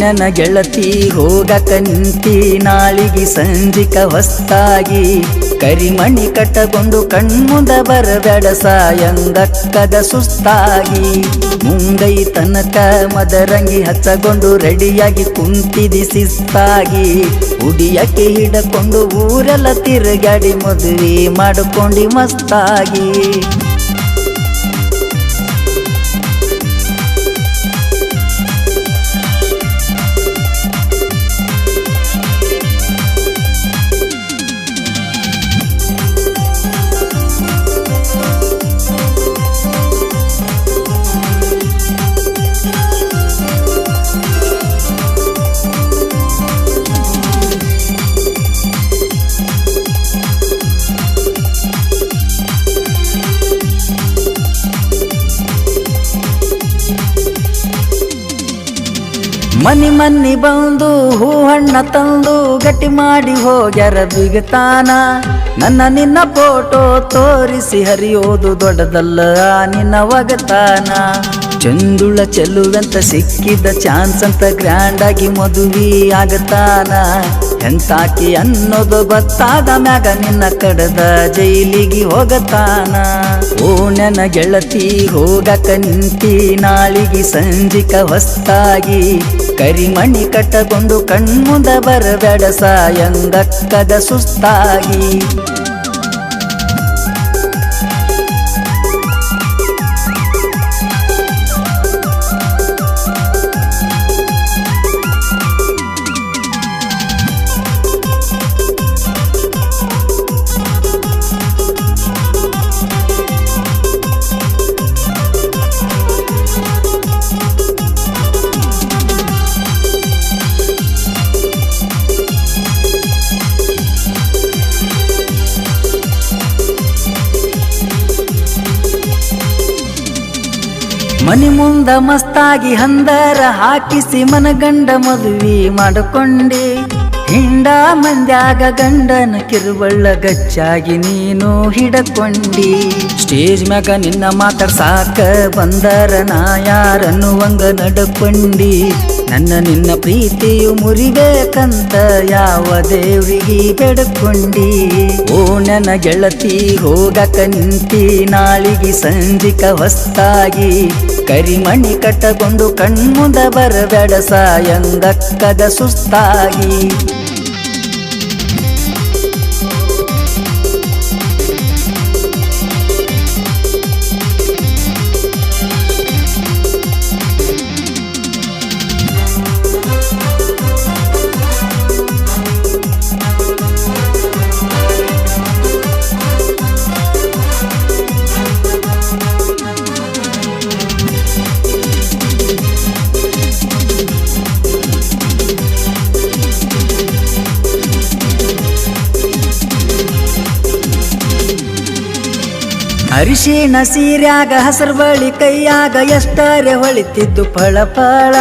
ನನ್ನ ಗೆಳತಿ ಹೋಗಕ ನಿಂತಿ ನಾಳಿಗೆ ಸಂಜಿಕ ಹೊಸ್ತಾಗಿ ಕರಿಮಣಿ ಕಟ್ಟಕೊಂಡು ಕಣ್ಮುಂದ ಬರಬೇಡ ಸಾಯಂಗಕ್ಕದ ಸುಸ್ತಾಗಿ ಮುಂಗೈ ತನಕ ಮದರಂಗಿ ಹಚ್ಚಗೊಂಡು ರೆಡಿಯಾಗಿ ಕುಂತಿದಿ ಶಿಸ್ತಾಗಿ ಉಡಿಯಕ್ಕೆ ಹಿಡಕೊಂಡು ಊರೆಲ್ಲ ತಿರುಗಾಡಿ ಮದುವೆ ಮಾಡಿಕೊಂಡಿ ಮಸ್ತಾಗಿ ಮನಿ ಬಂದು ಹೂ ಹಣ್ಣ ತಂದು ಗಟ್ಟಿ ಮಾಡಿ ಹೋಗ್ಯಾರ ಬಿಗತಾನ ನನ್ನ ನಿನ್ನ ಫೋಟೋ ತೋರಿಸಿ ಹರಿಯೋದು ದೊಡ್ಡದಲ್ಲ ನಿನ್ನ ಒಗತಾನ ಚಂದುಳ ಚೆಲ್ಲುವಂತ ಸಿಕ್ಕಿದ ಚಾನ್ಸ್ ಅಂತ ಗ್ರ್ಯಾಂಡ್ ಆಗಿ ಮದುವೆ ಆಗತಾನ ಎಂತಾಕಿ ಅನ್ನೋದು ಗೊತ್ತಾದ ಮ್ಯಾಗ ನಿನ್ನ ಕಡದ ಜೈಲಿಗೆ ಹೋಗತಾನ ಓ ನನ್ನ ಗೆಳತಿ ಹೋಗಕ ನಿಂತಿ ನಾಳಿಗೆ ಸಂಜಿಕ ಹೊಸ್ತಾಗಿ ಕರಿಮಣಿ ಕಟ್ಟಕೊಂಡು ಕಣ್ಮುಂದ ಬರಬೇಡ ಸಾಯಂಗಕ್ಕದ ಸುಸ್ತಾಗಿ ಮನಿ ಮುಂದ ಮಸ್ತಾಗಿ ಹಂದರ ಹಾಕಿಸಿ ಮನಗಂಡ ಮದುವೆ ಮಾಡಿಕೊಂಡಿ ಹಿಂಡ ಮಂದ್ಯಾಗ ಗಂಡನ ಕಿರುಬಳ್ಳ ಗಚ್ಚಾಗಿ ನೀನು ಹಿಡಕೊಂಡಿ ಸ್ಟೇಜ್ ಮ್ಯಾಗ ನಿನ್ನ ಮಾತಾಡ್ಸಾಕ ಬಂದರ ನಾ ಯಾರನ್ನುವಂಗ ನಡ್ಕೊಂಡಿ ನನ್ನ ನಿನ್ನ ಪ್ರೀತಿಯು ಮುರಿಬೇಕಂತ ಯಾವ ದೇವ್ರಿಗೆ ಬೇಡ್ಕೊಂಡಿ ಓ ನನ್ನ ಗೆಳತಿ ಹೋಗಕ ನಿಂತಿ ನಾಳಿಗೆ ಸಂಜಿಕ ಹೊಸ್ತಾಗಿ ಕರಿಮಣಿ ಕಟ್ಟಕೊಂಡು ಕಣ್ಮುಂದ ಬರಬೇಡ ಸಾಯಂಗಕ್ಕದ ಸುಸ್ತಾಗಿ ಅರಿಶಿಣ ಸೀರ್ಯಾಗ ಹಸರು ಬಳಿ ಕೈಯಾಗ ಎಷ್ಟರೆ ಹೊಳಿತಿದ್ದು ಫಳ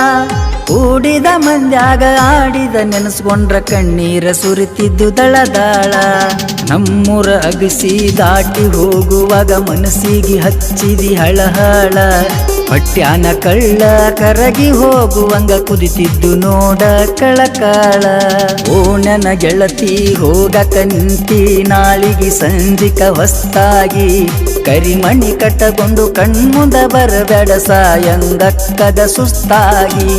ಕೂಡಿದ ಮಂದ್ಯಾಗ ಆಡಿದ ನೆನೆಸ್ಕೊಂಡ್ರ ಕಣ್ಣೀರ ಸುರಿತಿದ್ದು ದಳದಾಳ ನಮ್ಮೂರ ಅಗಸಿ ದಾಟಿ ಹೋಗುವಾಗ ಮನಸ್ಸಿಗೆ ಹಚ್ಚಿದಿ ಹಳಹಳ ಪಟ್ಯಾನ ಕಳ್ಳ ಕರಗಿ ಹೋಗುವಂಗ ಕುದಿತಿದ್ದು ನೋಡ ಕಳಕಾಳ ಓ ನನ್ನ ಗೆಳತಿ ಹೋಗಕ ನಿಂತಿ ನಾಳಿಗೆ ಸಂಜಿಕ ಹೊಸ್ತಾಗಿ ಕರಿಮಣಿ ಕಟ್ಟಕೊಂಡು ಕಣ್ಮುಂದ ಬರಬೇಡ ಸಾಯಂಗಕ್ಕದ ಸುಸ್ತಾಗಿ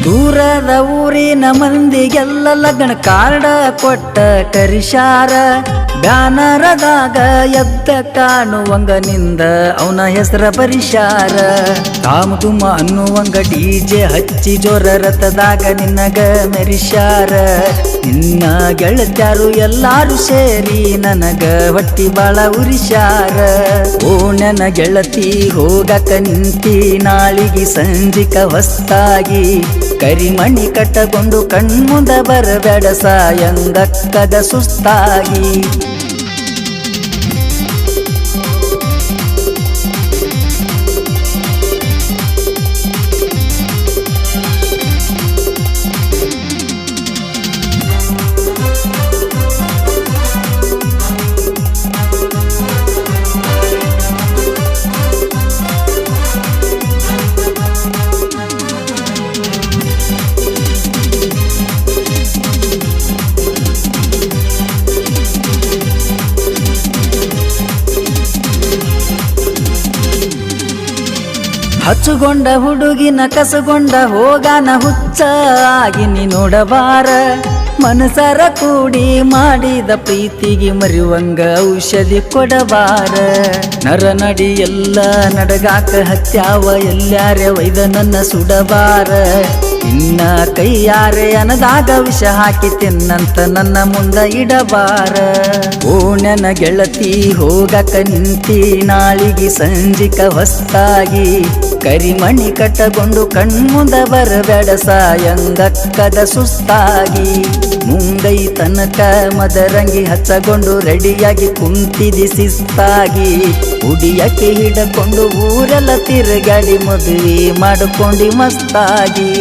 ದೂರದ ಊರಿನ ಮಂದಿಗೆಲ್ಲ ಲಗ್ನ ಕಾರ್ಡ ಕೊಟ್ಟ ಕರಿಶಾರ ಬ್ಯಾನರದಾಗ ಎದ್ದ ಕಾಣುವಂಗ ನಿಂದ ಅವನ ಹೆಸರ ಪರಿಶಾರ ತಾಮ ತುಮ ಅನ್ನುವಂಗ ಡಿಜೆ ಹಚ್ಚಿ ಜೋರ ರಥದಾಗ ನಿನ್ನಗ ಮೆರಿಶಾರ ನಿನ್ನ ಗೆಳತ್ಯಾರು ಎಲ್ಲಾರು ಸೇರಿ ನನಗ ಹೊಟ್ಟಿ ಬಾಳ ಉರಿಸ್ಯಾರ. ಓ ನನ್ನ ಗೆಳತಿ ಹೋಗಕ ನಿಂತಿ ನಾಳಿಗೆ ಸಂಜಿಕ ಹೊಸ್ತಾಗಿ, ಕರಿಮಣಿ ಕಟ್ಟಕೊಂಡು ಕಣ್ಮುಂದ ಬರಬೇಡ ಸಾಯಂಗಕ್ಕದ ಸುಸ್ತಾಗಿ. ಹಚ್ಚುಗೊಂಡ ಹುಡುಗಿನ ಕಸಗೊಂಡ ಹೋಗಾನ ಹುಚ್ಚ ಆಗಿ ನೀ ನೋಡಬಾರ. ಮನಸರ ಕೂಡಿ ಮಾಡಿದ ಪ್ರೀತಿಗೆ ಮರಿವಂಗ ಔಷಧಿ ಕೊಡಬಾರ. ನರನಡಿ ಎಲ್ಲ ನಡಗಾಕ ಹತ್ಯಾವ ಎಲ್ಲಾರೆ ಒಯ್ದ ನನ್ನ ಸುಡಬಾರ. ಇನ್ನ ಕೈಯಾರೆ ಅನದಾಗ ವಿಷ ಹಾಕಿ ತಿನ್ನಂತ ನನ್ನ ಮುಂದ ಇಡಬಾರ. ಓ ನನ್ನ ಗೆಳತಿ ಹೋಗಕ ನಿಂತಿ ನಾಳಿಗೆ ಸಂಜಿಕ ಹೊಸ್ತಾಗಿ, ಕರಿಮಣಿ ಕಟ್ಟಕೊಂಡು ಕಣ್ಮುಂದ ಬರಬೇಡ ಸಾಯಂಗಕ್ಕದ ಸುಸ್ತಾಗಿ. ಮುಂಗೈ ತನಕ ಮದರಂಗಿ ಹಚ್ಚಗೊಂಡು ರೆಡಿಯಾಗಿ ಕುಂತಿದಿ ಶಿಸ್ತಾಗಿ, ಉಡಿಯಕ್ಕೆ ಹಿಡಕೊಂಡು ಊರೆಲ್ಲ ತಿರುಗಾಡಿ ಮದುವೆ ಮಾಡಿಕೊಂಡಿ ಮಸ್ತಾಗಿ.